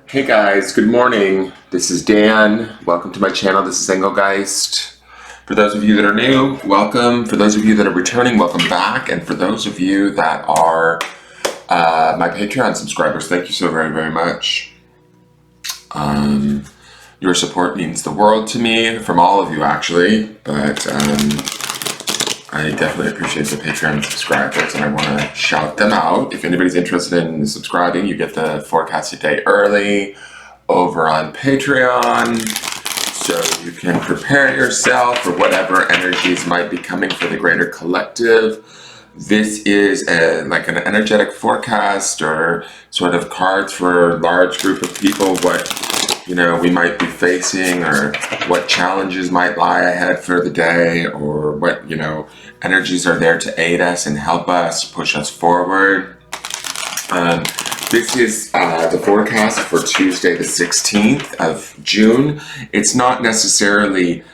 Hey guys, good morning. This is Dan. Welcome to my channel. This is Engelgeist. For those of you that are new, welcome. For those of you that are returning, welcome back. And for those of you that are my Patreon subscribers, thank you so very, very much. Your support means the world to me, from all of you actually, but I definitely appreciate the Patreon subscribers and I want to shout them out. If anybody's interested in subscribing, you get the forecast a day early over on Patreon, so you can prepare yourself for whatever energies might be coming for the greater collective. This is like an energetic forecast or sort of cards for a large group of people, what we might be facing, or what challenges might lie ahead for the day, or what energies are there to aid us and help us, push us forward. This is the forecast for Tuesday the 16th of June. It's not necessarily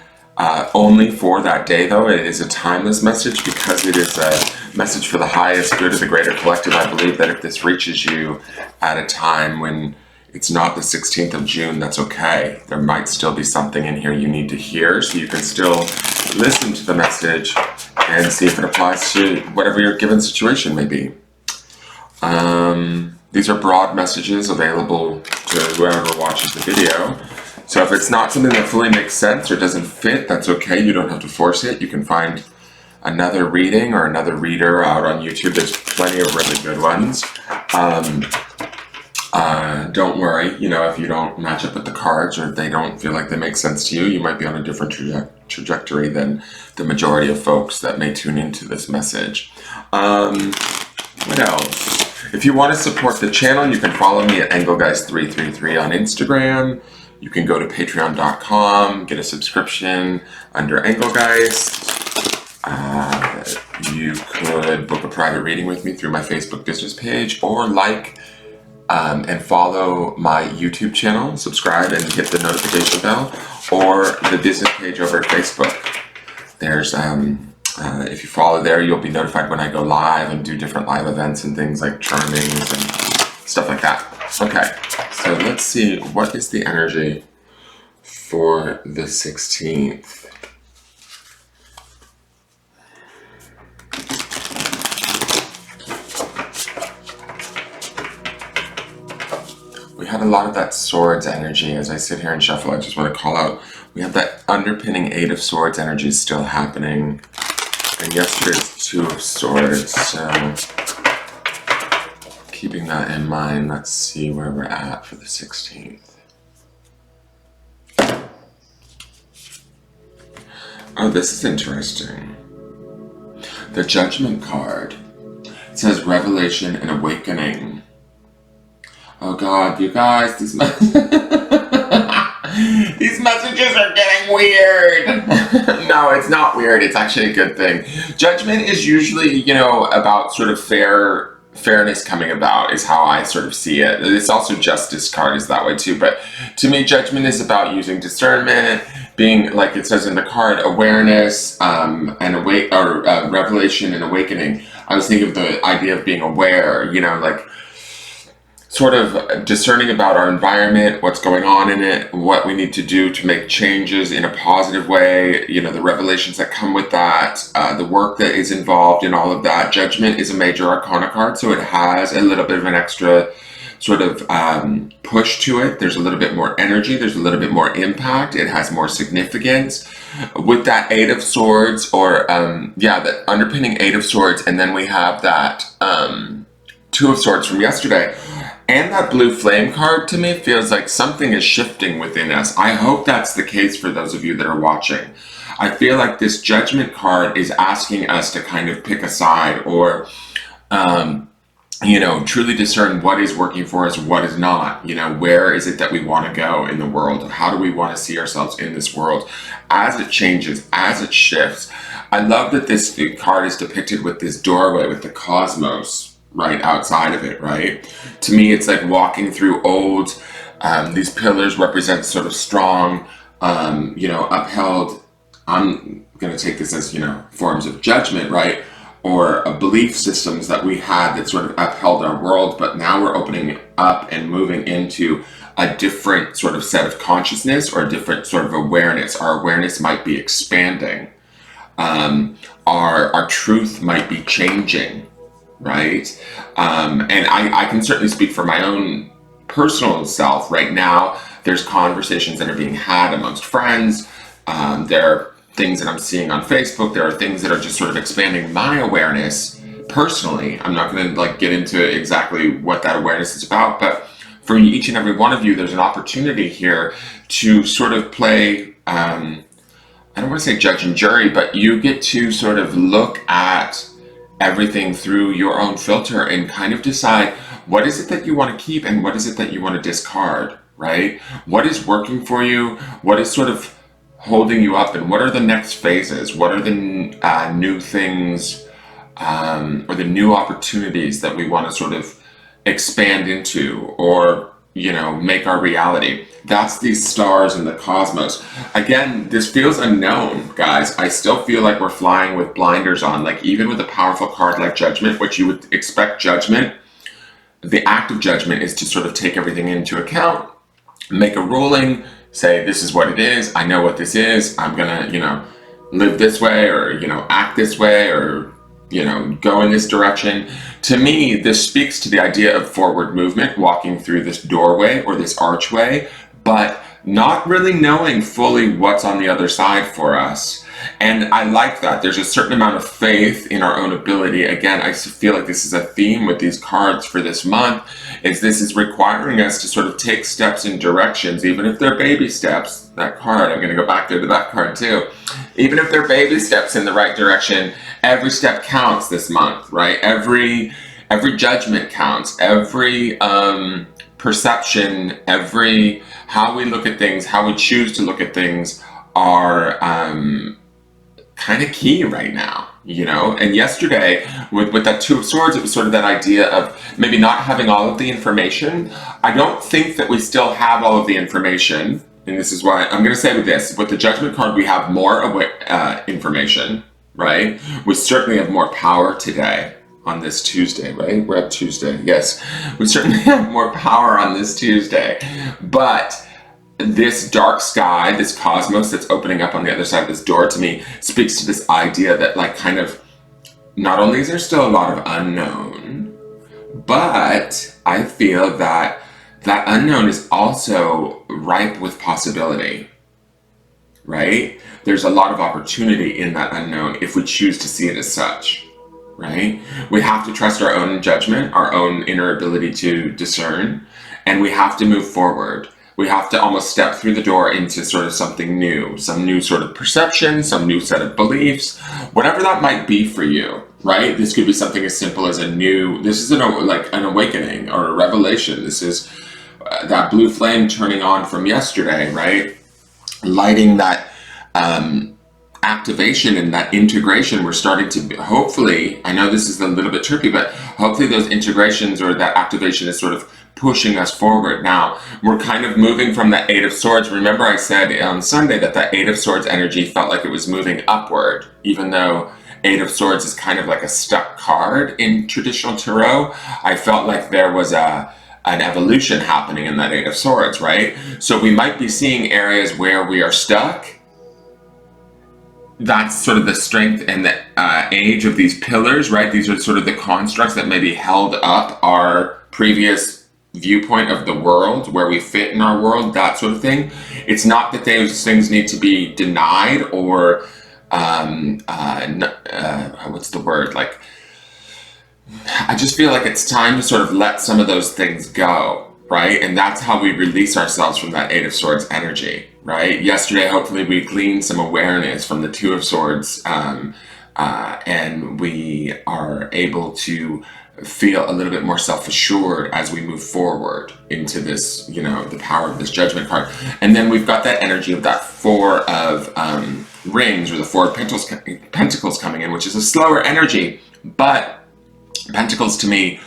only for that day though. It is a timeless message because it is a message for the highest good of the greater collective. I believe that if this reaches you at a time when it's not the 16th of June, that's okay. There might still be something in here you need to hear, so you can still listen to the message and see if it applies to whatever your given situation may be. These are broad messages available to whoever watches the video. So if it's not something that fully makes sense or doesn't fit, that's okay. You don't have to force it. You can find another reading or another reader out on YouTube. There's plenty of really good ones. Don't worry, if you don't match up with the cards or if they don't feel like they make sense to you, you might be on a different trajectory than the majority of folks that may tune into this message. What else? If you want to support the channel, you can follow me at Engelgeist333 on Instagram. You can go to patreon.com, get a subscription under Engelgeist. You could book a private reading with me through my Facebook business page, or and follow my YouTube channel, subscribe and hit the notification bell, or the business page over at Facebook. There's if you follow there, you'll be notified when I go live and do different live events and things like charmings and stuff like that. Okay, so let's see, what is the energy for the 16th? We had a lot of that Swords energy. As I sit here and shuffle, I just want to call out, we have that underpinning Eight of Swords energy still happening. And yesterday's Two of Swords, so keeping that in mind, let's see where we're at for the 16th. Oh, this is interesting. The Judgment card. It says Revelation and Awakening. Oh God, you guys, these messages are getting weird. No, it's not weird. It's actually a good thing. Judgment is usually, about sort of fairness coming about, is how I sort of see it. It's also Justice card is that way too. But to me, Judgment is about using discernment, being, like it says in the card, awareness, and revelation and awakening. I was thinking of the idea of being aware, sort of discerning about our environment, what's going on in it, what we need to do to make changes in a positive way, the revelations that come with that, the work that is involved in all of that. Judgment is a major arcana card, so it has a little bit of an extra sort of push to it. There's a little bit more energy, there's a little bit more impact, it has more significance. With that Eight of Swords, or the underpinning Eight of Swords, and then we have that Two of Swords from yesterday. And that blue flame card, to me, feels like something is shifting within us. I hope that's the case for those of you that are watching. I feel like this Judgment card is asking us to kind of pick a side, or, truly discern what is working for us, what is not. Where is it that we want to go in the world? How do we want to see ourselves in this world as it changes, as it shifts? I love that this card is depicted with this doorway with the cosmos right outside of it, right? To me, it's like walking through old, these pillars represent sort of strong, upheld, I'm going to take this as, forms of judgment, right? Or belief systems that we had that sort of upheld our world, but now we're opening up and moving into a different sort of set of consciousness or a different sort of awareness. Our awareness might be expanding. Our truth might be changing, right? And I can certainly speak for my own personal self. Right now, there's conversations that are being had amongst friends. There are things that I'm seeing on Facebook. There are things that are just sort of expanding my awareness personally. I'm not going to like get into exactly what that awareness is about, but for each and every one of you, there's an opportunity here to sort of play, I don't want to say judge and jury, but you get to sort of look at everything through your own filter and kind of decide what is it that you want to keep and what is it that you want to discard, right? What is working for you? What is sort of holding you up, and what are the next phases? What are the new things or the new opportunities that we want to sort of expand into or, you know, make our reality? That's these stars in the cosmos. Again, this feels unknown, guys. I still feel like we're flying with blinders on. Like even with a powerful card like Judgment, which you would expect Judgment, the act of judgment is to sort of take everything into account, make a ruling, say this is what it is, I know what this is, I'm gonna, you know, live this way or, you know, act this way or, you know, go in this direction. To me, this speaks to the idea of forward movement, walking through this doorway or this archway, but not really knowing fully what's on the other side for us. And I like that. There's a certain amount of faith in our own ability. Again, I feel like this is a theme with these cards for this month, is this is requiring us to sort of take steps in directions, even if they're baby steps. That card, I'm going to go back there to that card too. Even if they're baby steps in the right direction, every step counts this month, right? Every judgment counts. Every perception, every how we look at things, how we choose to look at things are kind of key right now, you know? And yesterday, with that Two of Swords, it was sort of that idea of maybe not having all of the information. I don't think that we still have all of the information, and this is why I'm going to say with this. With the Judgment card, we have more information, right? We certainly have more power today on this Tuesday, right? We're at Tuesday, yes. We certainly have more power on this Tuesday, but this dark sky, this cosmos that's opening up on the other side of this door, to me speaks to this idea that like kind of not only is there still a lot of unknown, but I feel that that unknown is also ripe with possibility, right? There's a lot of opportunity in that unknown if we choose to see it as such, right? We have to trust our own judgment, our own inner ability to discern, and we have to move forward. We have to almost step through the door into sort of something new, some new sort of perception, some new set of beliefs, whatever that might be for you, right? This could be something as simple as this is like an awakening or a revelation. This is that blue flame turning on from yesterday, right? Lighting that activation and that integration. We're starting to, hopefully, I know this is a little bit tricky, but hopefully those integrations or that activation is sort of pushing us forward. Now, we're kind of moving from the Eight of Swords. Remember I said on Sunday that the Eight of Swords energy felt like it was moving upward, even though Eight of Swords is kind of like a stuck card in traditional tarot. I felt like there was an evolution happening in that Eight of Swords, right? So we might be seeing areas where we are stuck. That's sort of the strength and the age of these pillars, right? These are sort of the constructs that maybe held up our previous viewpoint of the world, where we fit in our world, that sort of thing. It's not that those things need to be denied or what's the word? Like, I just feel like it's time to sort of let some of those things go, right? And that's how we release ourselves from that Eight of Swords energy, right? Yesterday, hopefully we gleaned some awareness from the Two of Swords, and we are able to feel a little bit more self-assured as we move forward into this, you know, the power of this Judgment card. And then we've got that energy of that Four of Rings, or the Four of Pentacles coming in, which is a slower energy, but Pentacles to me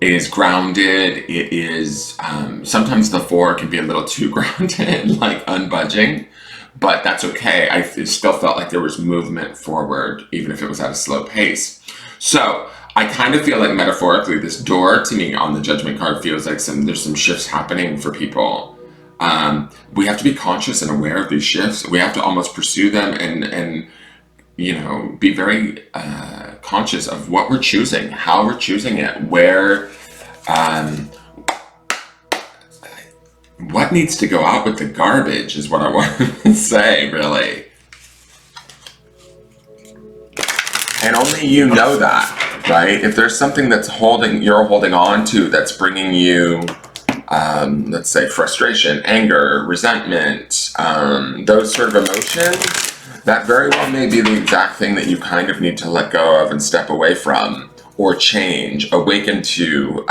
is grounded. It is, sometimes the Four can be a little too grounded, like unbudging, but that's okay. I still felt like there was movement forward, even if it was at a slow pace. So I kind of feel like metaphorically, this door to me on the Judgment card feels like there's some shifts happening for people. We have to be conscious and aware of these shifts. We have to almost pursue them and you know, be very conscious of what we're choosing, how we're choosing it, where, what needs to go out with the garbage is what I want to say, really. And only you know that, right? If there's something that's you're holding on to that's bringing you, let's say, frustration, anger, resentment, those sort of emotions, that very well may be the exact thing that you kind of need to let go of and step away from, or change, awaken to,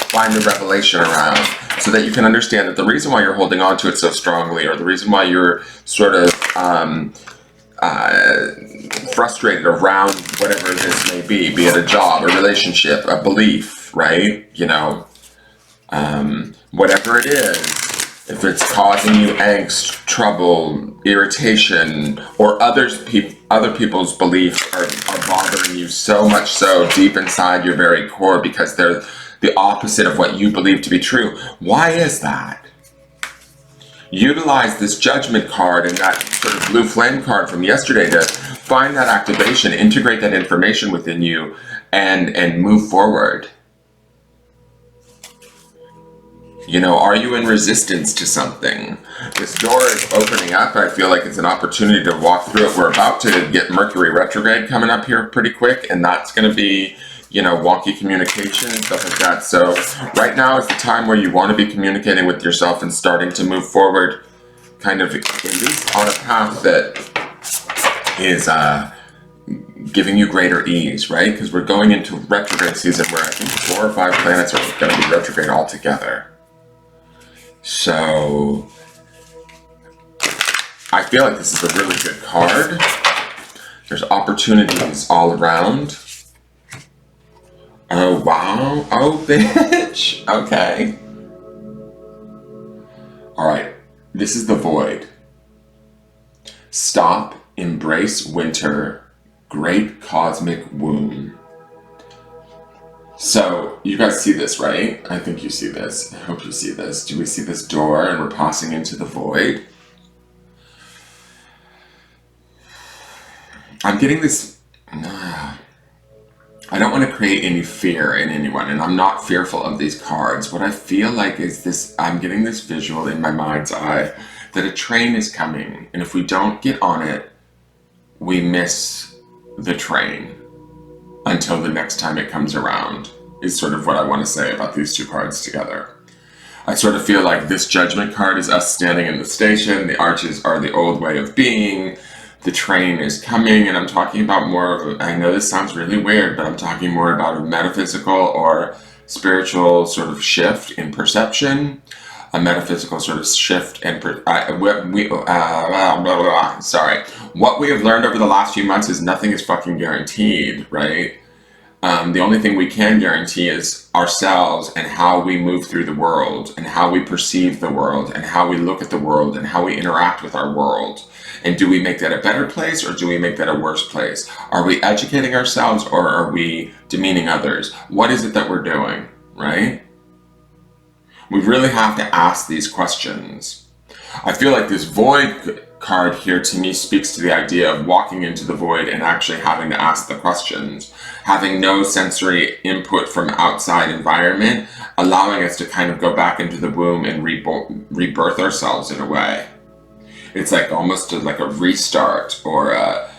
find the revelation around, so that you can understand that the reason why you're holding on to it so strongly, or the reason why you're sort of frustrated around whatever this may be it a job, a relationship, a belief, right? You know, whatever it is, if it's causing you angst, trouble, irritation, or other people's beliefs are bothering you so much so deep inside your very core because they're the opposite of what you believe to be true. Why is that? Utilize this Judgment card and that sort of blue flame card from yesterday to find that activation, integrate that information within you, and move forward. You know, are you in resistance to something? This door is opening up. I feel like it's an opportunity to walk through it. We're about to get Mercury retrograde coming up here pretty quick, and that's going to be, you know, wonky communication and stuff like that. So right now is the time where you want to be communicating with yourself and starting to move forward, kind of at least on a path that is giving you greater ease, right? Because we're going into retrograde season where I think 4 or 5 planets are going to be retrograde altogether. So I feel like this is a really good card. There's opportunities all around. Oh, wow. Oh, bitch. Okay. All right. This is the void. Stop, embrace winter, great cosmic womb. So, you guys see this, right? I think you see this. I hope you see this. Do we see this door and we're passing into the void? I'm getting this... I don't want to create any fear in anyone, and I'm not fearful of these cards. What I feel like is this, I'm getting this visual in my mind's eye that a train is coming, and if we don't get on it, we miss the train until the next time it comes around, is sort of what I want to say about these two cards together. I sort of feel like this Judgment card is us standing in the station, the arches are the old way of being, the train is coming, and I'm talking about more of, I know this sounds really weird, but I'm talking more about a metaphysical or spiritual sort of shift in perception, a metaphysical sort of shift in, what we have learned over the last few months is nothing is fucking guaranteed, right? The only thing we can guarantee is ourselves and how we move through the world and how we perceive the world and how we look at the world and how we interact with our world. And do we make that a better place or do we make that a worse place? Are we educating ourselves or are we demeaning others? What is it that we're doing, right? We really have to ask these questions. I feel like this void card here to me speaks to the idea of walking into the void and actually having to ask the questions, having no sensory input from outside environment, allowing us to kind of go back into the womb and rebirth ourselves in a way. It's like almost like a restart or a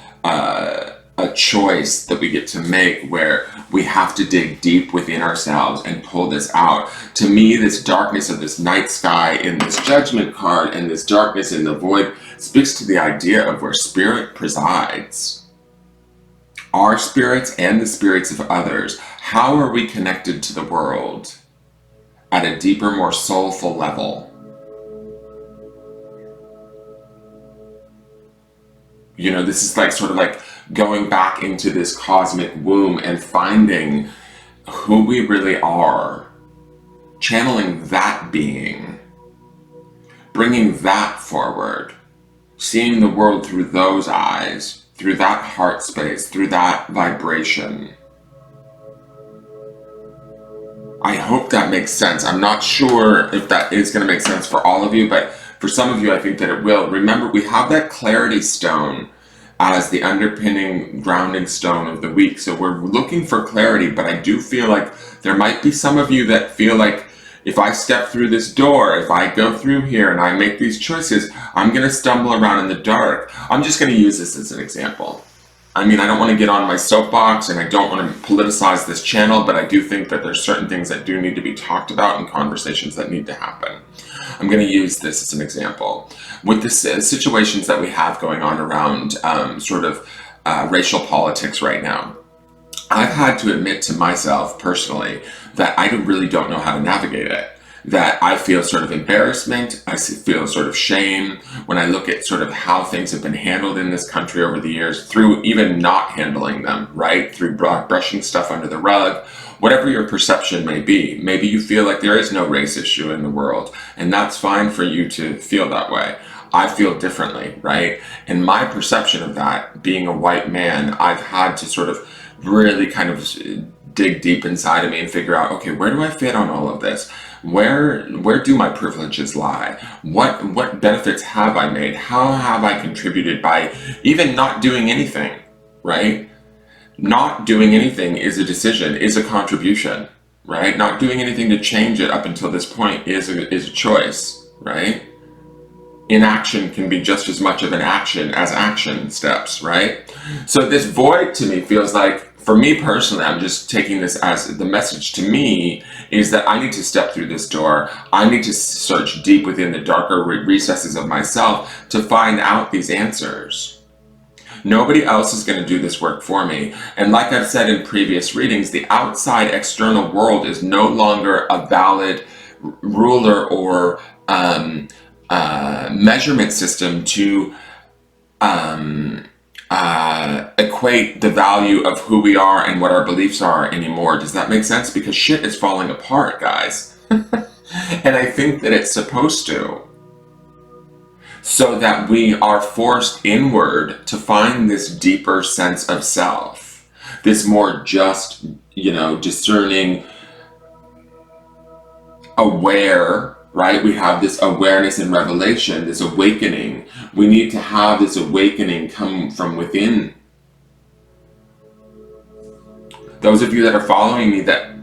choice that we get to make where we have to dig deep within ourselves and pull this out. To me, this darkness of this night sky in this Judgment card and this darkness in the void speaks to the idea of where spirit presides. Our spirits and the spirits of others. How are we connected to the world at a deeper, more soulful level? You know, this is like sort of like going back into this cosmic womb and finding who we really are, channeling that being, bringing that forward, seeing the world through those eyes, through that heart space, through that vibration. I hope that makes sense. I'm not sure if that is going to make sense for all of you, but for some of you, I think that it will. Remember, we have that clarity stone as the underpinning grounding stone of the week. So we're looking for clarity, but I do feel like there might be some of you that feel like if I step through this door, if I go through here and I make these choices, I'm going to stumble around in the dark. I'm just going to use this as an example. I mean, I don't want to get on my soapbox and I don't want to politicize this channel, but I do think that there's certain things that do need to be talked about and conversations that need to happen. I'm going to use this as an example. With the situations that we have going on around racial politics right now, I've had to admit to myself personally that I really don't know how to navigate it. That I feel sort of embarrassment, I feel sort of shame when I look at sort of how things have been handled in this country over the years, through even not handling them, right? Through brushing stuff under the rug, whatever your perception may be. Maybe you feel like there is no race issue in the world, and that's fine for you to feel that way. I feel differently, right? And my perception of that, being a white man, I've had to sort of really kind of dig deep inside of me and figure out, okay, where do I fit on all of this? Where do my privileges lie? What benefits have I made? How have I contributed by even not doing anything, right? Not doing anything is a decision, is a contribution, right? Not doing anything to change it up until this point is a choice, right? Inaction can be just as much of an action as action steps, right? So this void to me feels like, for me personally, I'm just taking this as the message to me is that I need to step through this door. I need to search deep within the darker recesses of myself to find out these answers. Nobody else is going to do this work for me. And like I've said in previous readings, the outside external world is no longer a valid ruler or measurement system to equate the value of who we are and what our beliefs are anymore. Does that make sense? Because shit is falling apart, guys. And I think that it's supposed to. So that we are forced inward to find this deeper sense of self. This more just, discerning, aware, right? We have this awareness and revelation, this awakening. We need to have this awakening come from within. Those of you that are following me that,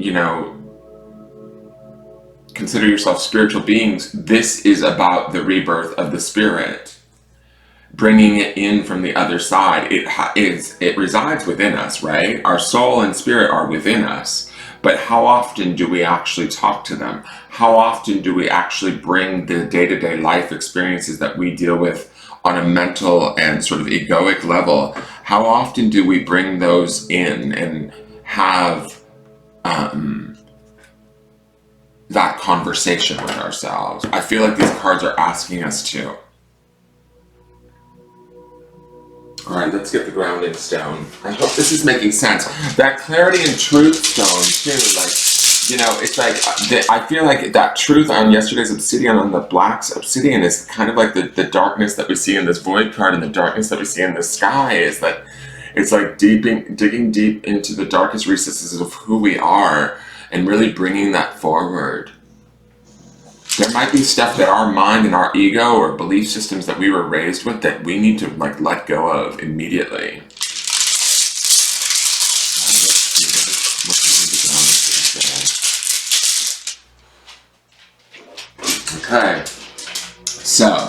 consider yourself spiritual beings, this is about the rebirth of the spirit. Bringing it in from the other side. It resides within us, right? Our soul and spirit are within us. But how often do we actually talk to them? How often do we actually bring the day-to-day life experiences that we deal with on a mental and sort of egoic level? How often do we bring those in and have that conversation with ourselves? I feel like these cards are asking us to. All right, let's get the grounding stone. I hope this is making sense. That clarity and truth stone too, it's like, I feel like that truth on yesterday's obsidian, on the black obsidian, is kind of like the darkness that we see in this void card, and the darkness that we see in the sky is that it's like digging deep into the darkest recesses of who we are and really bringing that forward. There might be stuff that our mind and our ego or belief systems that we were raised with that we need to let go of immediately. Okay, so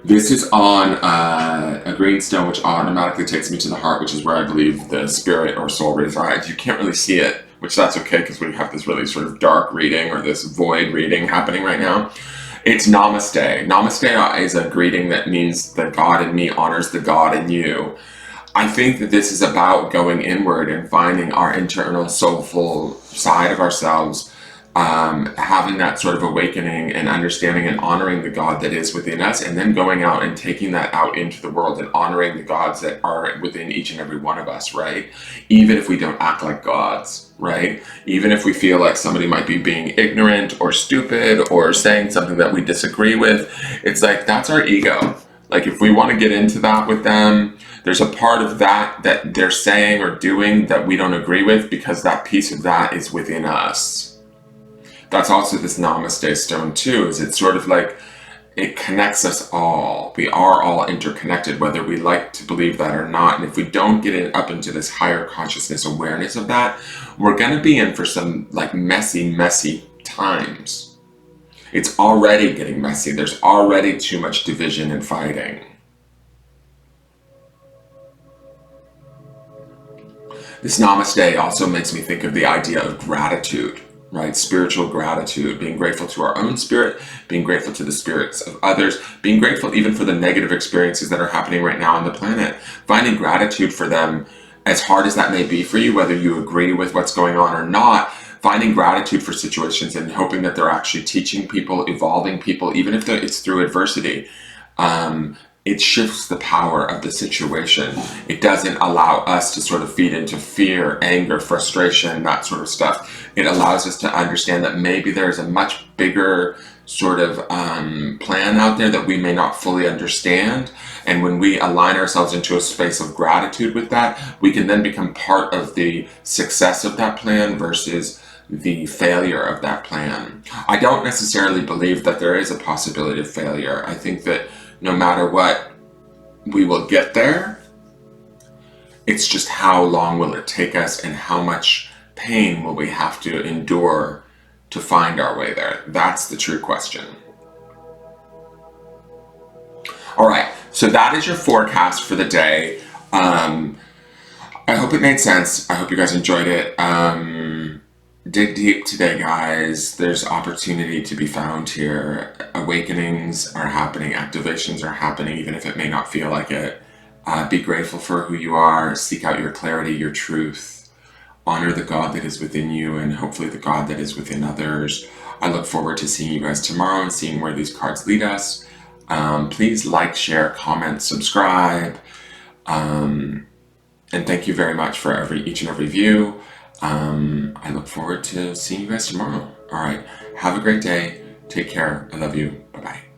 this is on a green stone, which automatically takes me to the heart, which is where I believe the spirit or soul resides. You can't really see it, which that's okay, because we have this really sort of dark reading or this void reading happening right now. It's Namaste. Namaste is a greeting that means the God in me honors the God in you. I think that this is about going inward and finding our internal soulful side of ourselves, having that sort of awakening and understanding and honoring the God that is within us, and then going out and taking that out into the world and honoring the gods that are within each and every one of us, right? Even if we don't act like gods, right? Even if we feel like somebody might be being ignorant or stupid or saying something that we disagree with, it's like, that's our ego. Like, if we want to get into that with them, there's a part of that they're saying or doing that we don't agree with, because that piece of that is within us. that's also this Namaste stone too, is it's sort of like, it connects us all. We are all interconnected, whether we like to believe that or not. And if we don't get it up into this higher consciousness awareness of that, we're going to be in for some like messy times. It's already getting messy. There's already too much division and fighting. This Namaste also makes me think of the idea of gratitude, right? Spiritual gratitude, being grateful to our own spirit, being grateful to the spirits of others, being grateful even for the negative experiences that are happening right now on the planet, finding gratitude for them, as hard as that may be for you, whether you agree with what's going on or not, finding gratitude for situations and hoping that they're actually teaching people, evolving people, even if it's through adversity. It shifts the power of the situation. It doesn't allow us to sort of feed into fear, anger, frustration, that sort of stuff. It allows us to understand that maybe there's a much bigger sort of plan out there that we may not fully understand. And when we align ourselves into a space of gratitude with that, we can then become part of the success of that plan versus the failure of that plan. I don't necessarily believe that there is a possibility of failure. I think that no matter what, we will get there. It's just how long will it take us and how much pain will we have to endure to find our way there? That's the true question. All right, so that is your forecast for the day. I hope it made sense. I hope you guys enjoyed it. Dig deep today, guys. There's opportunity to be found here. Awakenings are happening, activations are happening, even if it may not feel like it. Be grateful for who you are. Seek out your clarity, your truth. Honor the God that is within you and hopefully the God that is within others. I look forward to seeing you guys tomorrow and seeing where these cards lead us. Please like, share, comment, subscribe. And thank you very much for each and every view. I look forward to seeing you guys tomorrow. All right. Have a great day. Take care. I love you. Bye-bye.